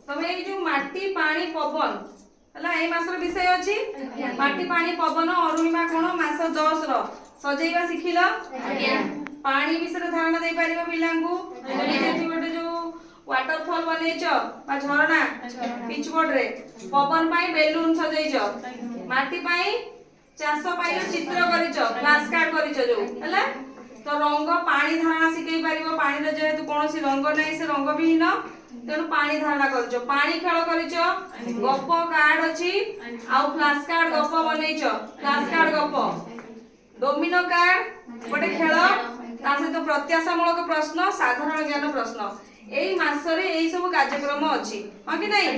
तमे ए जो माटी पानी पवन हला ए मासर विषय अछि माटी पानी पवन अरुणिमा कोन मास 10 रो सजेइबा सिखिलो पानी विषय धारणा दे पारिबो पिलांगु जेति गोटे जो वाटरफॉल बनेइछो बा झरना पिच बोर्ड रे पवन पाई बेलून सजेइछो माटी पाई चाष पाई चित्र करिछो फ्लैश कार्ड करिछो जो हला तो रंग पानी धारणा सिखै पारिबो पानी रे जेतु कोनोसी रंग नै से रंग विहीन तेणु पानी धारणा करिछो पानी खेल करिछो गप कार्ड अछि आ फ्लैश कार्ड गप बनेइछो फ्लैश कार्ड गप डोमिनो कार्ड गोटे खेल ता सहित प्रत्याशामूलक प्रश्न साधारण ज्ञान प्रश्न एई मासरे एई सब कार्यक्रम अछि हां कि नहीं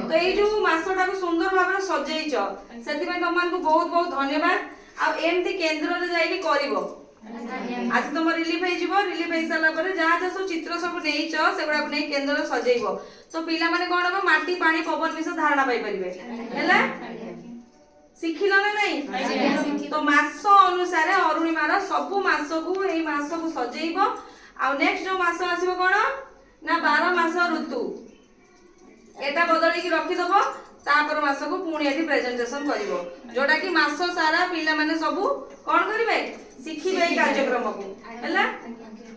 तो एई जो मासटा को सुंदर भाबरे सजेइछो सेति में तमन को बहुत बहुत धन्यवाद आ एमती केंद्र रे जाई के करिवो आज तुम रिलीफ हो सारा पर जहाँ जहाँ सब चित्र सब नहीं सेगुड़ा नहीं केन्द्र सजेब तो पिला माने कौन हम माटी पानी पवन विषय धारणा पाई परिबे शिखिल ना नहीं तो मास अनुसार अरुणिमार सब मास को एई मास को सजेब आ नेक्स्ट जो मास आसीबो कोन ना 12 मास ऋतु एटा बदली की रखी दबो तापर मास को पुणी एठी प्रेजेंटेशन करिवो जोटा कि मास सारा पिला माने सब कोन करिवे शिखिबे कार्यक्रम को हला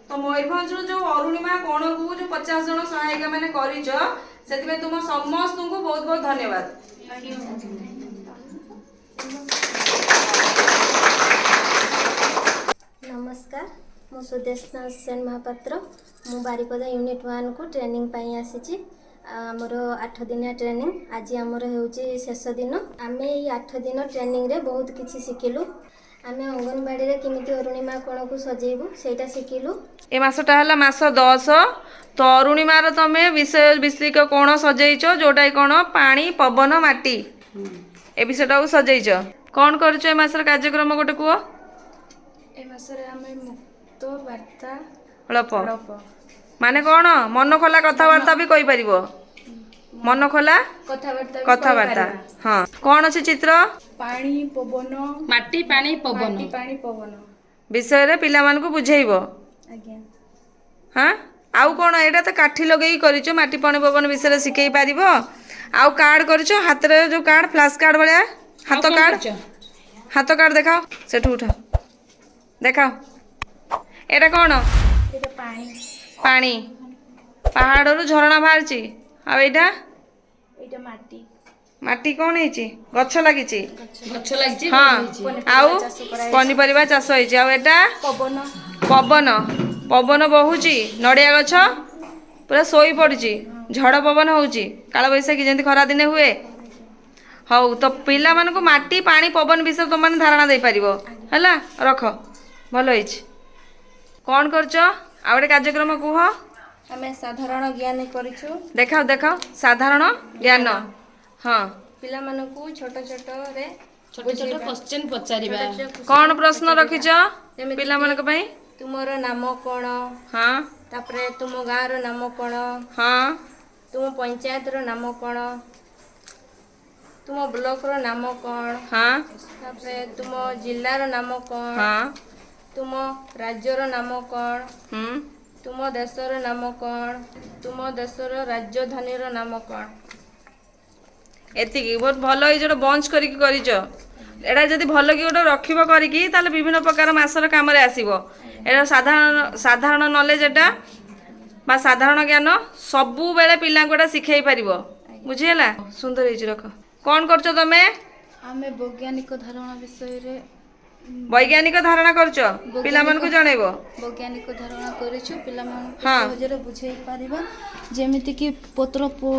तो मयूरभंज जो अरुणिमा कोण को जो 50 जन सहायिका माने करिछ सेति में तुम समस्त को बहुत बहुत धन्यवाद नमस्कार मु सुदेशना सेन महापात्र मु बारिपदा यूनिट 1 को ट्रेनिंग पाई आसीची आमर 8 दिनिया ट्रेनिंग आज आमर होउची शेष दिन आमे ई 8 दिन ट्रेनिंग रे बहुत किछि सिखिलु आमे अंगनबाड़ी रे किमिति अरुणिमा कोण को सजेबु सेटा सिखिलु ए मासटा हला मास 10 तो अरुणिमा रो तमे विषय विस्तृत कोण सजेइछो जोटा कोण पानी पवन माटी ए विषयटा को सजेइछो कोन करछो ए मासर कार्यक्रम गोटे को ए मासरे आमे मुक्त वार्ता हलप माने कोण मन खोला कथावार्ता भी कहि परिबो मन खोला कथावार्ता हां कोन अछि चित्र पानी पवन माटी पानी पवन विषय रे पिला मान को बुझेइबो आज्ञा हां आउ कोन एटा त काठी लगेई करिचो माटी पानी पवन विषय रे सिखै पारिबो आउ कार्ड करिचो हाथ रे जो कार्ड फ्लैश कार्ड वाला हाथ कार्ड देखाओ सेठू उठा देखाओ एटा कोन एटा पानी पानी पहाड़ रु झरणा बाहरची आ एटा एटा माटी माटी कोन हेची गछ लागिची हां आउ पनी परिबा चाष होईची आ एटा पवन पवन पवन बहुची नडिया गछ पूरा सोई पड़ची झड़ पवन होची काल बैसाखी जेंति खरा दिने हुए हौ तो पिला मान को माटी पानी पवन विषय तो माने धारणा दे परिबो हला रख भलो होईची कोन करछो आ गोटे कार्यक्रम कुह आमे साधारण ज्ञान करिछु देखाओ देखाओ साधारण ज्ञान हाँ पिला मानकु छोट छोट रे छोटे छोटे क्वेश्चन पचारिबा कौन प्रश्न रखिछ पिला मानक पई तुमरो नाम कोन हाँ तापरे तुम गाँ रो नाम कोन हाँ तुम पंचायत रो नाम कोन तुम ब्लॉक रो नाम कोन हाँ तापरे तुम जिल्ला रो नाम कोन हाँ तुम राज्य रो नाम कोन तुम देश रो नाम कोन तुम देश रो राजधानी रो नाम कोन एतिकी बहुत भल होई जोटा बंच करिक करिछ एटा जदि भल कि गोटे रखिबो करिकी ताले विभिन्न प्रकार मासर काम रे आसीबो एटा साधारण साधारण नॉलेज एटा बा साधारण ज्ञान सबु बेले पिला कोटा सिखै परिबो बुझियला सुंदर हिच रख कोन करछ तमे आमे वैज्ञानिक धारणा विषय रे वैज्ञानिक धारणा करछ पिला मन को जणेबो वैज्ञानिक धारणा करिछु पिला मन हाँ। सहजरे बुझै परिबा जेमिति कि पत्र को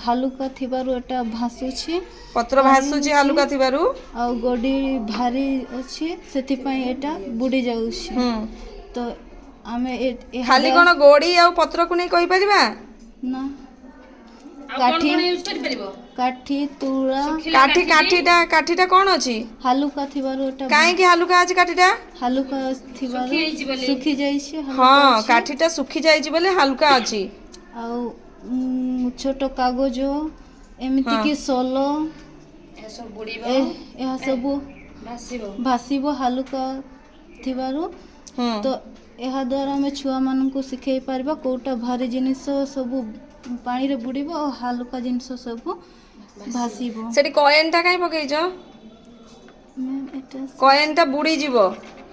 हालुका थिबारु एटा भासुछि पत्र भासुची हालुका थिबारु आ गडी भारी अछि सेति पई एटा बुडी जाउछि तो आमे खाली कोन गोडी आ पत्र को नै कहि परिबा ना काठी यूज कर परिबो काठी तुळा काठीटा कोन अछि हालुका थिबारु एटा काहे कि हालुका अछि काठीटा हालुका थिबारु सुखी जाइछि हाँ काठीटा सुखी जाइछि बोले हालुका अछि आ छोट कागज एमिति कि सोलो ए सब बुडीबो एहा सब भासीबो हालुका थिबारु तो एहा द्वारा हमें छुआ मान को सिखै पारबा कोटा भारी जिनिस सब ପାଣିରେ ବୁଡ଼ିବ ଆଉ ହାଲୁକା ଜିନିଷ ସବୁ ଭାସିବ। ସେଠି କଏନ୍ଟା କାଇଁ ପକେଇଛ? ମ୍ୟାମ୍ ଏଟା କଏନ୍ଟା ବୁଡ଼ିଯିବ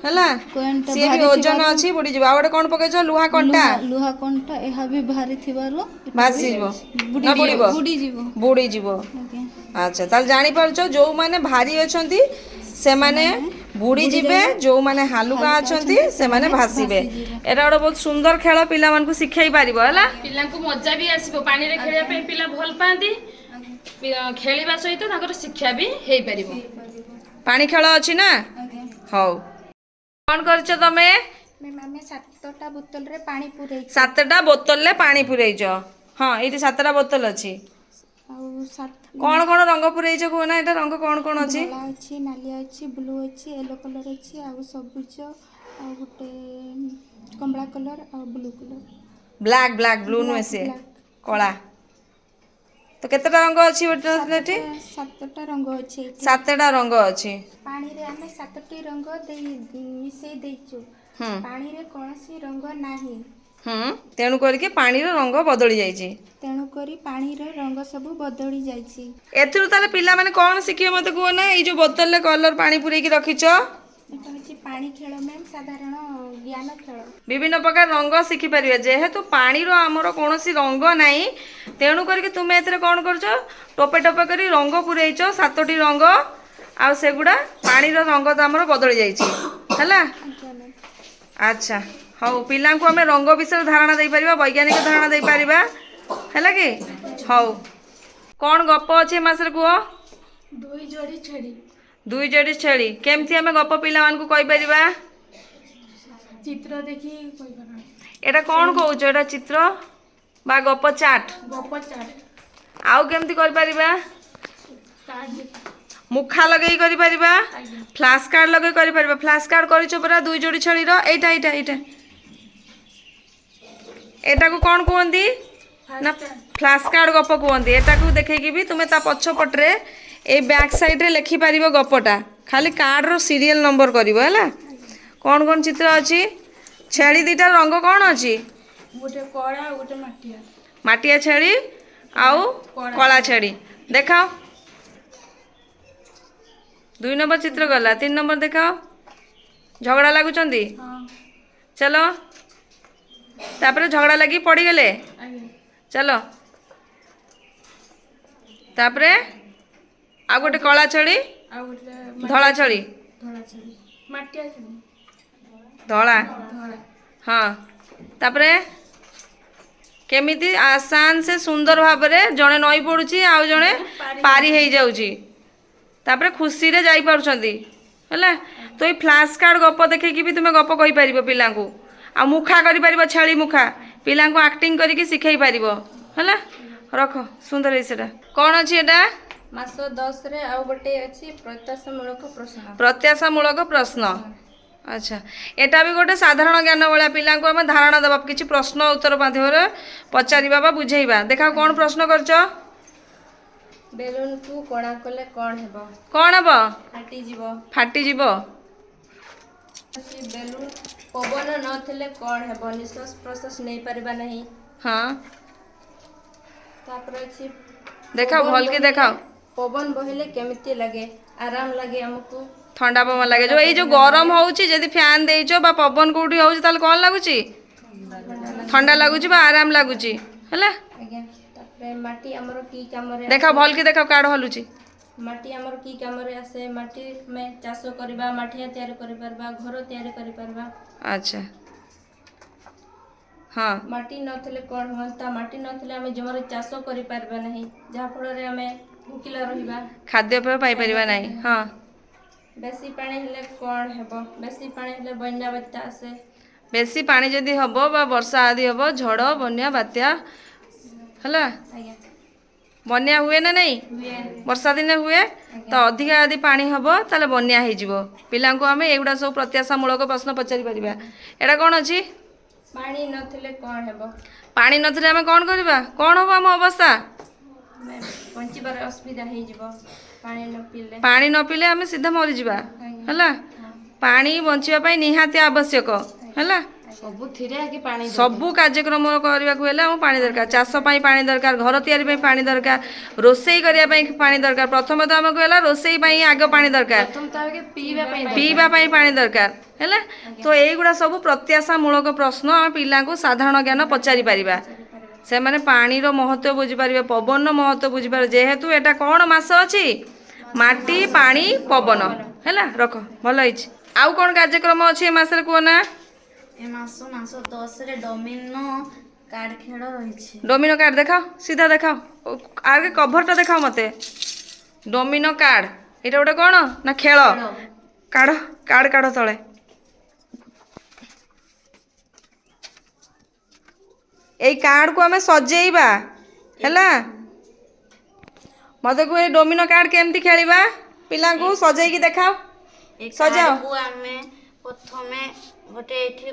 ହେଲା, କଏନ୍ଟା ସିଏ ବି ଭାରି ଓଜନ ଥିବାରୁ ଅଛି ବୁଡ଼ିଯିବ। ଆଉ ଗୋଟେ କ'ଣ ପକେଇଛ? ଲୁହା କଣ୍ଟା ଲୁହା କଣ୍ଟା, ଏହା ବି ଭାରି ଥିବାରୁ ଏଟା ଭାସିଯିବ ନା ବୁଡ଼ିବ? ବୁଡ଼ିଯିବ। ବୁଡ଼ିଯିବ। ଆଜ୍ଞା। ଆଚ୍ଛା, ତାହେଲେ ଜାଣିପାରୁଛ ଯୋଉମାନେ ଭାରି ଅଛନ୍ତି ସେମାନେ ବୁଡ଼ିଯିବେ, ଯୋଉମାନେ ହାଲୁକା ଅଛନ୍ତି ସେମାନେ ଭାସିବେ। ଏଇଟା ଗୋଟେ ବହୁତ ସୁନ୍ଦର ଖେଳ, ପିଲାମାନଙ୍କୁ ଶିଖେଇ ପାରିବ ହେଲା। ପିଲାଙ୍କୁ ମଜା ବି ଆସିବ। ପାଣିରେ ଖେଳିବା ପାଇଁ ପିଲା ଭଲ ପାଆନ୍ତି। ଖେଳିବା ସହିତ ତାଙ୍କର ଶିକ୍ଷା ବି ହେଇପାରିବ। ପାଣି ଖେଳ ଅଛି ନା? ଆଜ୍ଞା। ହଉ, କ'ଣ କରିଛ ତମେ? ମ୍ୟାମ୍ ଆମେ 7ଟା ବୋତଲରେ ପାଣି ପୁରେଇଛୁ। 7ଟା ବୋତଲରେ ପାଣି ପୁରେଇଛ। ହଁ, ଏଇଠି 7ଟା ବୋତଲ ଅଛି। ଆଉ କ'ଣ କ'ଣ ରଙ୍ଗ ପୁରେଇଛ କୁହନା? ଏଇଟା ରଙ୍ଗ କ'ଣ କ'ଣ ଅଛି? ଧଳା ଅଛି, ନାଲିଆ ଅଛି, ବ୍ଲୁ ଅଛି, ୟେଲୋ କଲର୍ ଅଛି, ଆଉ ସବୁଜ, ଆଉ ଗୋଟେ କମଳା କଲର୍, ଆଉ ବ୍ଲୁ କଲର୍। ବ୍ଲାକ୍ ବ୍ଲୁ ନୁହେଁ ସିଏ, କଳା। ତ କେତେଟା ରଙ୍ଗ ଅଛି ଏଠି? 7ଟା ରଙ୍ଗ ଅଛି ଏଠି। 7ଟା ରଙ୍ଗ ଅଛି। ପାଣିରେ ଆମେ 7ଟି ରଙ୍ଗ ମିଶେଇ ଦେଇଛୁ। ପାଣିରେ କୌଣସି ରଙ୍ଗ ନାହିଁ। ତେଣୁ କରିକି ପାଣିର ରଙ୍ଗ ବଦଳି ଯାଇଛି। ତେଣୁକରି ପାଣିର ରଙ୍ଗ ସବୁ ବଦଳି ଯାଇଛି। ଏଥିରୁ ତାହେଲେ ପିଲାମାନେ କ'ଣ ଶିଖିବେ ମୋତେ କୁହ ନା? ଏଇ ଯୋଉ ବୋତଲରେ କଲର ପାଣି ପୁରେଇକି ରଖିଛ, ଏଟା ହେଉଛି ପାଣି ଖେଳ ମ୍ୟାମ୍, ସାଧାରଣ ଜ୍ଞାନ ଖେଳ। ବିଭିନ୍ନ ପ୍ରକାର ରଙ୍ଗ ଶିଖିପାରିବେ। ଯେହେତୁ ପାଣିର ଆମର କୌଣସି ରଙ୍ଗ ନାହିଁ, ତେଣୁ କରିକି ତୁମେ ଏଥିରେ କ'ଣ କରୁଛ? ଟୋପେ ଟୋପେ କରି ରଙ୍ଗ ପୁରେଇଛ, 7ଟି ରଙ୍ଗ, ଆଉ ସେଗୁଡ଼ା ପାଣିର ରଙ୍ଗ ତ ଆମର ବଦଳି ଯାଇଛି ହେଲା। ଆଚ୍ଛା, ହଉ, ପିଲାଙ୍କୁ ଆମେ ରଙ୍ଗ ବିଷୟରେ ଧାରଣା ଦେଇପାରିବା, ବୈଜ୍ଞାନିକ ଧାରଣା ଦେଇପାରିବା ହେଲା କି? ହଉ, କ'ଣ ଗପ ଅଛି ଏ ମାସରେ କୁହ? 2 ଯୋଡ଼ି ଛେଳି। 2 ଯୋଡ଼ି ଛେଳି। କେମିତି ଆମେ ଗପ ପିଲାମାନଙ୍କୁ କହିପାରିବା? ଚିତ୍ର ଦେଖି କହିପାରିବା। ଏଇଟା କ'ଣ କହୁଛ? ଏଇଟା ଚିତ୍ର ବା ଗପ ଚାଟ୍? ଗପ ଚାଟ୍। ଆଉ କେମିତି କରିପାରିବା? ମୁଖା ଲଗେଇ କରିପାରିବା, ଫ୍ଲାସ୍ କାର୍ଡ଼ ଲଗେଇ କରିପାରିବା। ଫ୍ଲାସ୍ କାର୍ଡ଼ କରିଛ ପରା 2 ଯୋଡ଼ି ଛେଳିର? ଏଇଟା ଏଟାକୁ କ'ଣ କୁହନ୍ତି ନା? ଫ୍ଲାସ୍ କାର୍ଡ଼ ଗପ କୁହନ୍ତି। ଏଟାକୁ ଦେଖେଇକି ବି ତୁମେ ତା ପଛପଟରେ ଏଇ ବ୍ୟାକ୍ ସାଇଡ଼୍ରେ ଲେଖିପାରିବ ଗପଟା। ଖାଲି କାର୍ଡ଼ର ସିରିଏଲ୍ ନମ୍ବର କରିବ ହେଲା। କ'ଣ କ'ଣ ଚିତ୍ର ଅଛି? ଛେଳି 2ଟାର ରଙ୍ଗ କ'ଣ ଅଛି? ଗୋଟେ କଳା ଆଉ ଗୋଟେ ମାଟିଆ। ମାଟିଆ ଛେଳି ଆଉ କଳା ଛେଳି। ଦେଖାଅ, 2 ନମ୍ବର ଚିତ୍ର ଗଲା। 3 ନମ୍ବର ଦେଖାଅ। ଝଗଡ଼ା ଲାଗୁଛନ୍ତି? ଚାଲ, ତାପରେ ଝଗଡ଼ା ଲାଗି ପଡ଼ିଗଲେ। ଚାଲ, ତାପରେ ଆଉ ଗୋଟେ କଳା ଛେଳି, ଧଳା ଛେଳି, ଧଳା। ହଁ, ତାପରେ କେମିତି ଆସାନ ସେ ସୁନ୍ଦର ଭାବରେ ଜଣେ ନଈ ପଡ଼ୁଛି ଆଉ ଜଣେ ପାରି ହେଇଯାଉଛି, ତାପରେ ଖୁସିରେ ଯାଇପାରୁଛନ୍ତି ହେଲା। ତ ଏଇ ଫ୍ଲାସ୍ କାର୍ଡ଼ ଗପ ଦେଖେଇକି ବି ତୁମେ ଗପ କହିପାରିବ ପିଲାଙ୍କୁ। ଆଉ ମୁଖା କରିପାରିବ, ଛେଳି ମୁଖା ପିଲାଙ୍କୁ ଆକ୍ଟିଂ କରିକି ଶିଖେଇ ପାରିବ ହେଲା। ରଖ, ସୁନ୍ଦର ହେଇ ସେଟା କ'ଣ ଅଛି? ଏଟା ମାସ 10ରେ ଆଉ ଗୋଟେ ଅଛି ପ୍ରତ୍ୟାଶାମୂଳକ ପ୍ରଶ୍ନ। ପ୍ରତ୍ୟାଶାମୂଳକ ପ୍ରଶ୍ନ। ଆଚ୍ଛା, ଏଟା ବି ଗୋଟେ ସାଧାରଣ ଜ୍ଞାନ ଭଳିଆ ପିଲାଙ୍କୁ ଆମେ ଧାରଣା ଦେବା, କିଛି ପ୍ରଶ୍ନ ଉତ୍ତର ମାଧ୍ୟମରେ ପଚାରିବା ବା ବୁଝେଇବା। ଦେଖାଅ କ'ଣ ପ୍ରଶ୍ନ କରିଛ? ବେଲୁନକୁ କଣା କଲେ କ'ଣ ହେବ? କ'ଣ ହେବ? ଫାଟିଯିବ। ଫାଟିଯିବ। ବେଲୁନ ପବନ ନଥିଲେ କ'ଣ ହେବ? ନିଶ୍ୱାସ ପ୍ରଶ୍ୱାସ ନେଇପାରିବା ନାହିଁ। ହଁ, ତାପରେ ଅଛି ଦେଖାଅ, ଭଲକି ଦେଖାଅ। ପବନ ବହିଲେ କେମିତି ଲାଗେ? ଆରାମ ଲାଗେ ଆମକୁ। ଥଣ୍ଡା ପବନ ଲାଗେ। ଯୋଉ ଏଇ ଯୋଉ ଗରମ ହେଉଛି, ଯଦି ଫ୍ୟାନ୍ ଦେଇଛ ବା ପବନ କେଉଁଠି ହେଉଛି, ତାହେଲେ କ'ଣ ଲାଗୁଛି? ଥଣ୍ଡା ଲାଗୁଛି ବା ଆରାମ ଲାଗୁଛି ହେଲା। ଆଜ୍ଞା। ତାପରେ ମାଟି ଆମର କି କାମରେ? ଦେଖାଅ, ଭଲକି ଦେଖାଅ, କାର୍ଡ଼ ହଲୁଛି। ମାଟି ଆମର କି କାମରେ ଆସେ? ମାଟି ଆମେ ଚାଷ କରିବା, ମାଠିଆ ତିଆରି କରିପାରିବା, ଘର ତିଆରି କରିପାରିବା। ଆଚ୍ଛା, ହଁ। ମାଟି ନଥିଲେ କ'ଣ ହୁଅନ୍ତା? ମାଟି ନଥିଲେ ଆମେ ଜମାରେ ଚାଷ କରିପାରିବା ନାହିଁ, ଯାହାଫଳରେ ଆମେ ଭୋକିଲା ରହିବା, ଖାଦ୍ୟପେୟ ପାଇପାରିବା ନାହିଁ। ହଁ। ବେଶୀ ପାଣି ହେଲେ କ'ଣ ହେବ? ବେଶୀ ପାଣି ହେଲେ ବନ୍ୟା ବାତ୍ୟା ଆସେ। ବେଶୀ ପାଣି ଯଦି ହେବ ବା ବର୍ଷା ଆଦି ହେବ, ଝଡ଼ ବନ୍ୟା ବାତ୍ୟା ହେଲା। ଆଜ୍ଞା। ବନ୍ୟା ହୁଏ ନା ନାହିଁ? ବର୍ଷା ଦିନେ ହୁଏ। ତ ଅଧିକା ଯଦି ପାଣି ହେବ ତାହେଲେ ବନ୍ୟା ହେଇଯିବ। ପିଲାଙ୍କୁ ଆମେ ଏଗୁଡ଼ା ସବୁ ପ୍ରତ୍ୟାଶାମୂଳକ ପ୍ରଶ୍ନ ପଚାରି ପାରିବା। ଏଇଟା କ'ଣ ଅଛି? ପାଣି ନଥିଲେ କ'ଣ ହେବ? ପାଣି ନଥିଲେ ଆମେ କ'ଣ କରିବା? କ'ଣ ହେବ ଆମ ଅବସ୍ଥା? ବଞ୍ଚିବାରେ ଅସୁବିଧା ହେଇଯିବ। ପାଣି ନ ପିଇଲେ ପାଣି ନ ପିଇଲେ ଆମେ ସିଧା ମରିଯିବା ହେଲା। ପାଣି ବଞ୍ଚିବା ପାଇଁ ନିହାତି ଆବଶ୍ୟକ ହେଲା। ସବୁଥିରେ ଆଗେ ପାଣି ସବୁ କାର୍ଯ୍ୟକ୍ରମ କରିବାକୁ ହେଲେ ଆମକୁ ପାଣି ଦରକାର। ଚାଷ ପାଇଁ ପାଣି ଦରକାର, ଘର ତିଆରି ପାଇଁ ପାଣି ଦରକାର, ରୋଷେଇ କରିବା ପାଇଁ ପାଣି ଦରକାର। ପ୍ରଥମେ ତ ଆମକୁ ହେଲା ରୋଷେଇ ପାଇଁ ଆଗ ପାଣି ଦରକାର, ପ୍ରଥମ ତ ଆଗେ ପିଇବା ପାଇଁ ପିଇବା ପାଇଁ ପାଣି ଦରକାର ହେଲା। ତ ଏଇଗୁଡ଼ା ସବୁ ପ୍ରତ୍ୟାଶା ମୂଳକ ପ୍ରଶ୍ନ ଆମେ ପିଲାଙ୍କୁ ସାଧାରଣ ଜ୍ଞାନ ପଚାରି ପାରିବା। ସେମାନେ ପାଣିର ମହତ୍ତ୍ୱ ବୁଝିପାରିବେ, ପବନର ମହତ୍ତ୍ୱ ବୁଝିପାରିବେ। ଯେହେତୁ ଏଟା କ'ଣ ମାସ ଅଛି? ମାଟି, ପାଣି, ପବନ ହେଲା। ରଖ, ଭଲ ହେଇଛି। ଆଉ କ'ଣ କାର୍ଯ୍ୟକ୍ରମ ଅଛି ଏ ମାସରେ କୁହ ନା? ଏ ମାସ 10ରେ ଡୋମିନୋ କାର୍ଡ ଖେଳ ରହିଛି। ଡୋମିନୋ କାର୍ଡ ଦେଖାଅ, ସିଧା ଦେଖାଅ, ଆଗେ କଭରଟା ଦେଖାଅ ମତେ। ଡୋମିନୋ କାର୍ଡ ଏଇଟା ଗୋଟେ କ'ଣ ନା ଖେଳ? କାଢ଼, କାର୍ଡ କାଢ଼ ତଳେ। ଏଇ କାର୍ଡକୁ ଆମେ ସଜେଇବା ହେଲା। ମତେ କୁହ, ଏଇ ଡୋମିନୋ କାର୍ଡ କେମିତି ଖେଳିବା? ପିଲାଙ୍କୁ ସଜେଇକି ଦେଖାଅ, ସଜାଅ। ଆମେ ପ୍ରଥମେ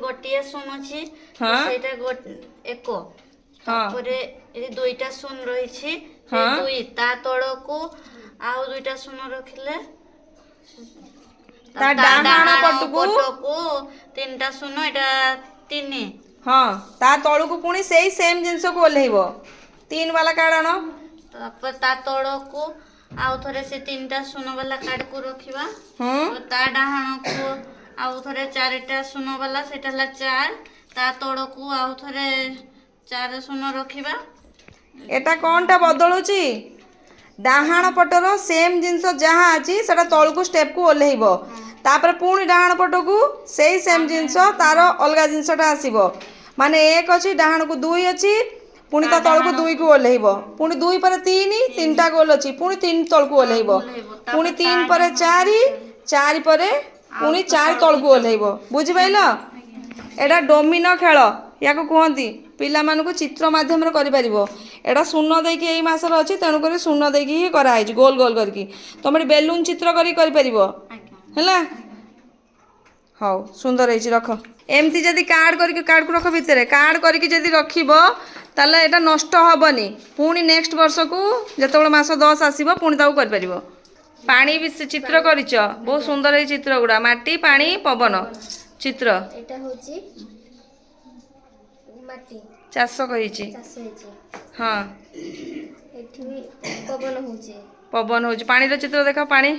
ଗୋଟିଏ ଶୂନ ଅଛି, ହଁ। ସେଇଟା ଏକ। ତାପରେ ଏଠି 2ଟା ଶୂନ ରହିଛି, ହଁ। 2 ତା ତଳକୁ ଆଉ 2ଟା ଶୂନ ରଖିଲେ ତା ଡାହାଣ ପଟକୁ 3ଟା ଶୂନ, ଏଟା 3। ହଁ, ତା ତଳକୁ ପୁଣି ସେଇ ସେମ୍ ଜିନିଷକୁ ଓହ୍ଲେଇବ। 3 ବାଲା କାର୍ଡ ଆଣ। ତାପରେ ତା ତଳକୁ ଆଉ ଥରେ ସେ 3ଟା ଶୂନ ବାଲା କାର୍ଡକୁ ରଖିବା। ତା ଡାହାଣକୁ ଆଉ ଥରେ 4ଟା ଶୂନ ବାଲା, ସେଟା ହେଲା 4। ତା ତଳକୁ ଆଉ ଥରେ 4 ଶୂନ ରଖିବା। ଏଟା କ'ଣଟା ବଦଳୁଛି? ଡାହାଣ ପଟର ସେମ୍ ଜିନିଷ ଯାହା ଅଛି ସେଟା ତଳକୁ ଷ୍ଟେପକୁ ଓହ୍ଲେଇବ। ତାପରେ ପୁଣି ଡାହାଣ ପଟକୁ ସେଇ ସେମ୍ ଜିନିଷ, ତାର ଅଲଗା ଜିନିଷଟା ଆସିବ। ମାନେ 1 ଅଛି, ଡାହାଣକୁ 2 ଅଛି, ପୁଣି ତା ତଳକୁ 2କୁ ଓହ୍ଲେଇବ। ପୁଣି 2 ପରେ 3, 3ଟା ଗୋଲ ଅଛି, ପୁଣି 3 ତଳକୁ ଓହ୍ଲେଇବ। ପୁଣି 3 ପରେ 4, 4 ପରେ ପୁଣି 4 ତଳକୁ ଓହ୍ଲେଇବ। ବୁଝିପାରିଲ? ଏଇଟା ଡୋମିନୋ ଖେଳ ୟାକୁ କୁହନ୍ତି। ପିଲାମାନଙ୍କୁ ଚିତ୍ର ମାଧ୍ୟମରେ କରିପାରିବ। ଏଇଟା ଶୂନ ଦେଇକି ଏଇ ମାସରେ ଅଛି, ତେଣୁକରି ଶୂନ ଦେଇକି ହିଁ କରାହେଇଛି, ଗୋଲ ଗୋଲ କରିକି। ତମେ ବେଲୁନ ଚିତ୍ର କରିକି କରିପାରିବ ହେଲା। ହଉ, ସୁନ୍ଦର ହେଇଛି, ରଖ। ଏମିତି ଯଦି କାର୍ଡକୁ ରଖ ଭିତରେ। କାର୍ଡ କରିକି ଯଦି ରଖିବ ତାହେଲେ ଏଇଟା ନଷ୍ଟ ହେବନି। ପୁଣି ନେକ୍ସଟ ବର୍ଷକୁ ଯେତେବେଳେ ମାସ 10 ଆସିବ ପୁଣି ତାକୁ କରିପାରିବ। ପାଣି ବି ଚିତ୍ର କରିଛ, ବହୁତ ସୁନ୍ଦର ଏଇ ଚିତ୍ର ଗୁଡ଼ା। ମାଟି, ପାଣି, ପବନ ଚିତ୍ର। ଏଇଟା ହେଉଛି ମାଟି, ଚାଷ କରିଛି। ଚାଷ ହେଇଛି। ହଁ, ଏଠି ବି ପବନ ହେଉଛି। ପବନ ହେଉଛି। ପାଣିର ଚିତ୍ର ଦେଖ, ପାଣି,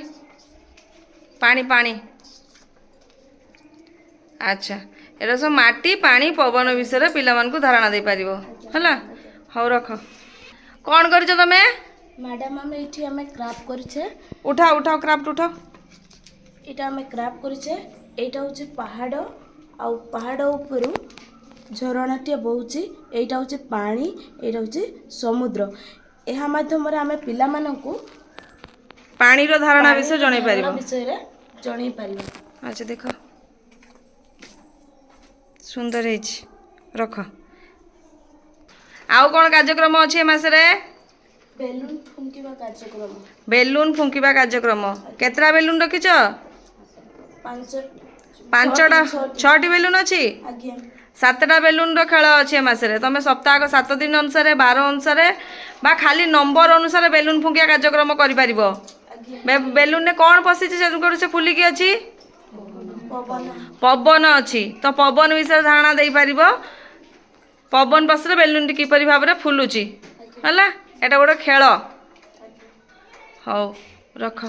ପାଣି, ପାଣି। ଆଚ୍ଛା, ଏଟା ସବୁ ମାଟି, ପାଣି, ପବନ ବିଷୟରେ ପିଲାମାନଙ୍କୁ ଧାରଣା ଦେଇପାରିବ ହେଲା। ହଉ, ରଖ। କ'ଣ କରିଛ ତମେ? ମ୍ୟାଡ଼ାମ, ଆମେ କ୍ରାଫ୍ଟ କରିଛେ। ଉଠାଅ, ଉଠାଅ, କ୍ରାଫ୍ଟ ଉଠାଅ। ଏଇଟା ଆମେ କ୍ରାଫ୍ଟ କରିଛେ। ଏଇଟା ହେଉଛି ପାହାଡ଼, ଆଉ ପାହାଡ଼ ଉପରୁ ଝରଣାଟିଏ ବହୁଛି। ଏଇଟା ହେଉଛି ପାଣି, ଏଇଟା ହେଉଛି ସମୁଦ୍ର। ଏହା ମାଧ୍ୟମରେ ଆମେ ପିଲାମାନଙ୍କୁ ପାଣିର ଧାରଣା ବିଷୟରେ ଜଣେଇ ପାରିବ। ବିଷୟରେ ଜଣେଇ ପାରିବା। ଆଚ୍ଛା, ଦେଖ, ସୁନ୍ଦର ହେଇଛି, ରଖ। ଆଉ କ'ଣ କାର୍ଯ୍ୟକ୍ରମ ଅଛି ଏ ମାସରେ? ବେଲୁନ ଫୁଙ୍କିବା କାର୍ଯ୍ୟକ୍ରମ। ବେଲୁନ ଫୁଙ୍କିବା କାର୍ଯ୍ୟକ୍ରମ। କେତେଟା ବେଲୁନ ରଖିଛ? 5ଟା, 6ଟି ବେଲୁନ ଅଛି। 7ଟା ବେଲୁନର ଖେଳ ଅଛି ଏ ମାସରେ। ତମେ ସପ୍ତାହକ 7 ଦିନ ଅନୁସାରେ, 12 ଅନୁସାରେ ବା ଖାଲି ନମ୍ବର ଅନୁସାରେ ବେଲୁନ ଫୁଙ୍କିବା କାର୍ଯ୍ୟକ୍ରମ କରିପାରିବ। ବେଲୁନରେ କ'ଣ ପଶିଛି ସେ ଫୁଲିକି ଅଛି? ପବନ ଅଛି। ତ ପବନ ବିଷୟରେ ଧାରଣା ଦେଇପାରିବ। ପବନ ପଶିଲେ ବେଲୁନଟି କିପରି ଭାବରେ ଫୁଲୁଛି ହେଲା। ଏଟା ଗୋଟେ ଖେଳ। ହଉ, ରଖ।